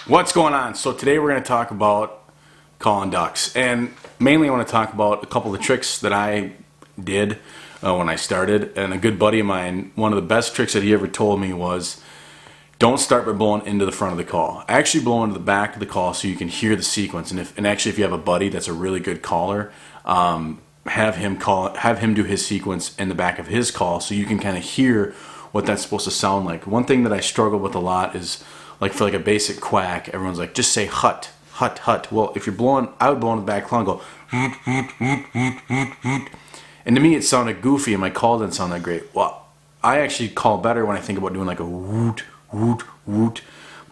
What's going on? So today we're going to talk about calling ducks, and mainly I want to talk about a couple of the tricks that I did when I started. And a good buddy of mine, one of the best tricks that he ever told me was don't start by blowing into the front of the call. Actually blow into the back of the call so you can hear the sequence. And actually if you have a buddy that's a really good caller, have him do his sequence in the back of his call so you can kind of hear what that's supposed to sound like. One thing that I struggle with a lot is like for like a basic quack, everyone's like, just say hut, hut, hut. Well, if you're blowing, I would blow in the back call and go hoot, hoot, hoot, hoot, hoot, hoot. And to me it sounded goofy and my call didn't sound that great. Well, I actually call better when I think about doing like a woot, woot, woot.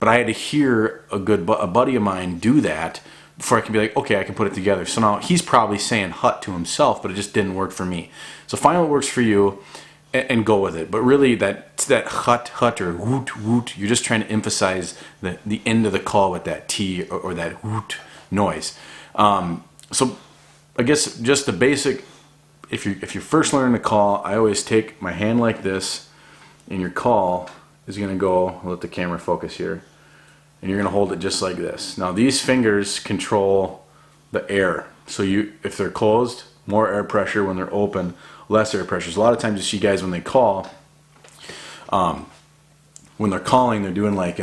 But I had to hear a buddy of mine do that before I can be like, okay, I can put it together. So now he's probably saying hut to himself, but it just didn't work for me. So find what works for you and go with it. But really that hut, hut, or woot, woot, you're just trying to emphasize the end of the call with that T or that woot noise. So I guess just the basic, if you're first learning to call, I always take my hand like this, and your call is going to go, I'll let the camera focus here, and you're going to hold it just like this. Now these fingers control the air. So if they're closed, more air pressure. When they're open, less air pressure. So a lot of times you see guys when they call, when they're calling, they're doing like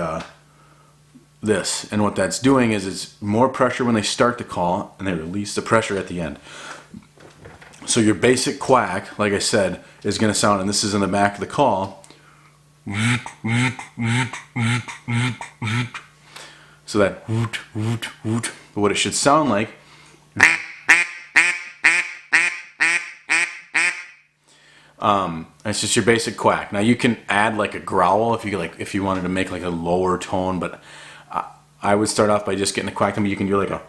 this. And what that's doing is it's more pressure when they start the call, and they release the pressure at the end. So your basic quack, like I said, is going to sound, and this is in the back of the call. So that woot, woot, woot. But what it should sound like, it's just your basic quack. Now you can add like a growl if you wanted to make like a lower tone, but I would start off by just getting a quack. I mean, you can do like a,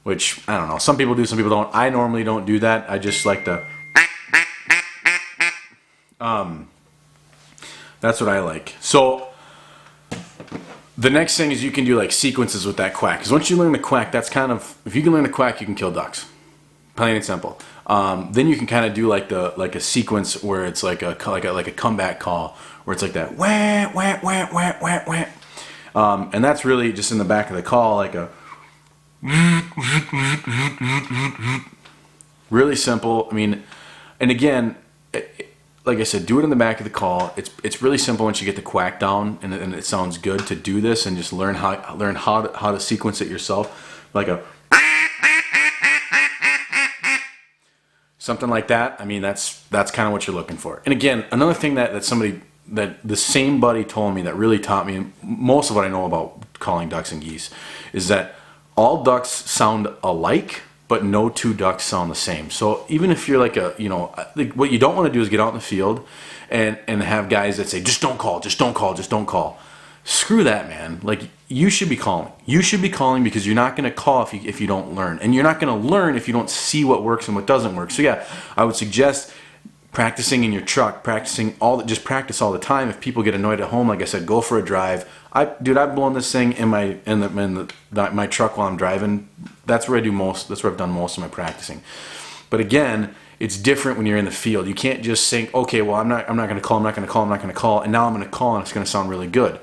which I don't know. Some people do, some people don't. I normally don't do that. I just like the. That's what I like. So the next thing is you can do like sequences with that quack. Because once you learn the quack, that's kind of, if you can learn the quack, you can kill ducks. Plain and simple. Then you can kind of do like a sequence where it's like a comeback call where it's like that wah wah wah wah wah wah. And that's really just in the back of the call, like a really simple. I mean, and again, like I said, do it in the back of the call. It's really simple once you get the quack down and it sounds good to do this and just learn how to sequence it yourself, like a something like that. I mean, that's kind of what you're looking for. And again, another thing that the same buddy told me that really taught me most of what I know about calling ducks and geese is that all ducks sound alike, but no two ducks sound the same. So even if you're like what you don't want to do is get out in the field and have guys that say, just don't call, just don't call, just don't call. Screw that, man. Like, you should be calling. You should be calling because you're not going to call if you don't learn. And you're not going to learn if you don't see what works and what doesn't work. So yeah, I would suggest practicing in your truck, just practice all the time. If people get annoyed at home, like I said, go for a drive. I've blown this thing in my truck while I'm driving. That's where I've done most of my practicing. But again, it's different when you're in the field. You can't just think, okay, well, I'm not going to call, and now I'm going to call and it's going to sound really good.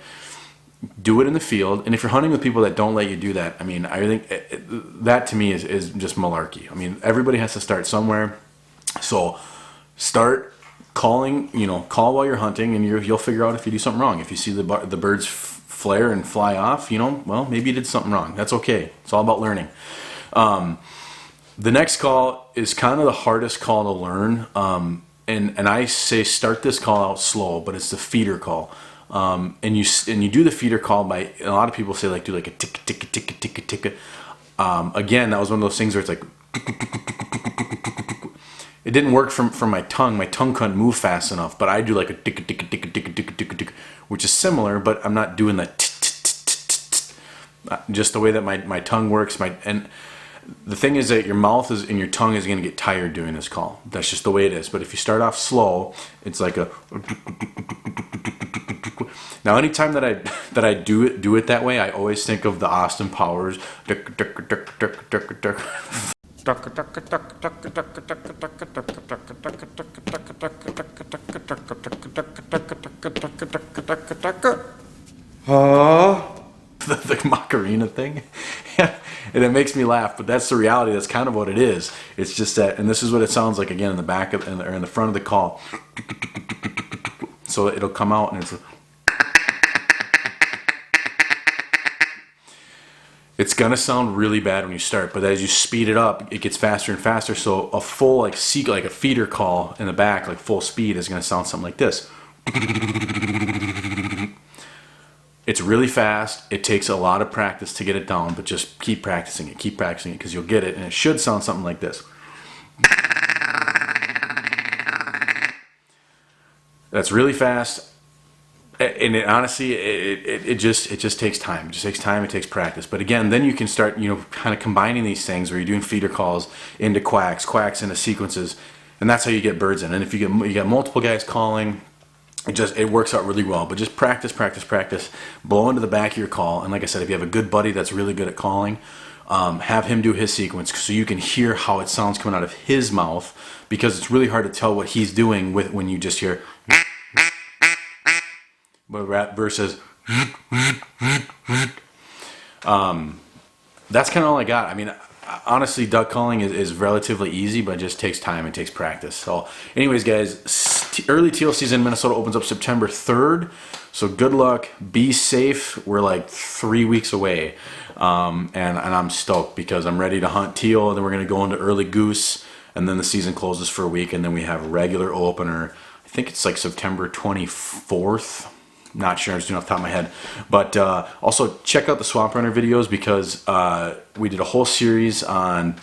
Do it in the field, and if you're hunting with people that don't let you do that, I mean, I think that to me is just malarkey. I mean, everybody has to start somewhere. So start calling, call while you're hunting, and you'll figure out if you do something wrong. If you see the birds flare and fly off, well, maybe you did something wrong. That's okay. It's all about learning. The next call is kind of the hardest call to learn, and I say start this call out slow, but it's the feeder call. And you do the feeder call by, a lot of people say like do like a tick tick tick tick tick. Again, that was one of those things where it's like it didn't work from my tongue. My tongue couldn't move fast enough, but I do like a tick tick tick tick tick tick tick, which is similar, but I'm not doing that just the way that my tongue works. And the thing is that your mouth and your tongue is going to get tired doing this call. That's just the way it is. But if you start off slow, it's like a. Now, anytime that I do it that way, I always think of the Austin Powers. The Macarena thing. And it makes me laugh, but that's the reality. That's kind of what it is. It's just that, and this is what it sounds like again in the back of, or in the front of the call. So it'll come out and it's gonna sound really bad when you start, but as you speed it up, it gets faster and faster. So a full like a feeder call in the back, like full speed, is gonna sound something like this. It's really fast. It takes a lot of practice to get it down, but just keep practicing it because you'll get it, and it should sound something like this. That's really fast, and honestly, it just takes time. It just takes time. It takes practice. But again, then you can start, kind of combining these things where you're doing feeder calls into quacks into sequences, and that's how you get birds in. And if you got multiple guys calling, it works out really well. But just practice, blow into the back of your call. And like I said, if you have a good buddy that's really good at calling, have him do his sequence so you can hear how it sounds coming out of his mouth, because it's really hard to tell what he's doing when you just hear versus that's kind of all I got. I mean, honestly, duck calling is relatively easy, but it just takes time. It takes practice. So anyways, guys, early teal season in Minnesota opens up September 3rd. So good luck. Be safe. We're like 3 weeks away. And I'm stoked because I'm ready to hunt teal. And then we're going to go into early goose. And then the season closes for a week. And then we have a regular opener. I think it's like September 24th. Not sure, I'm just doing off the top of my head. But also check out the Swamp Runner videos, because we did a whole series on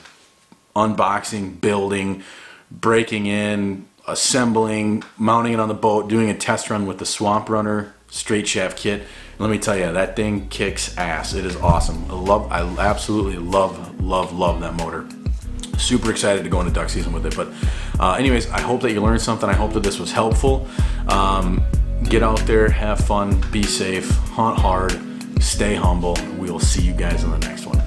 unboxing, building, breaking in, assembling, mounting it on the boat, doing a test run with the Swamp Runner straight shaft kit. And let me tell you, that thing kicks ass. It is awesome. I absolutely love that motor. Super excited to go into duck season with it. But anyways, I hope that you learned something. I hope that this was helpful. Get out there, have fun, be safe, hunt hard, stay humble. We will see you guys in the next one.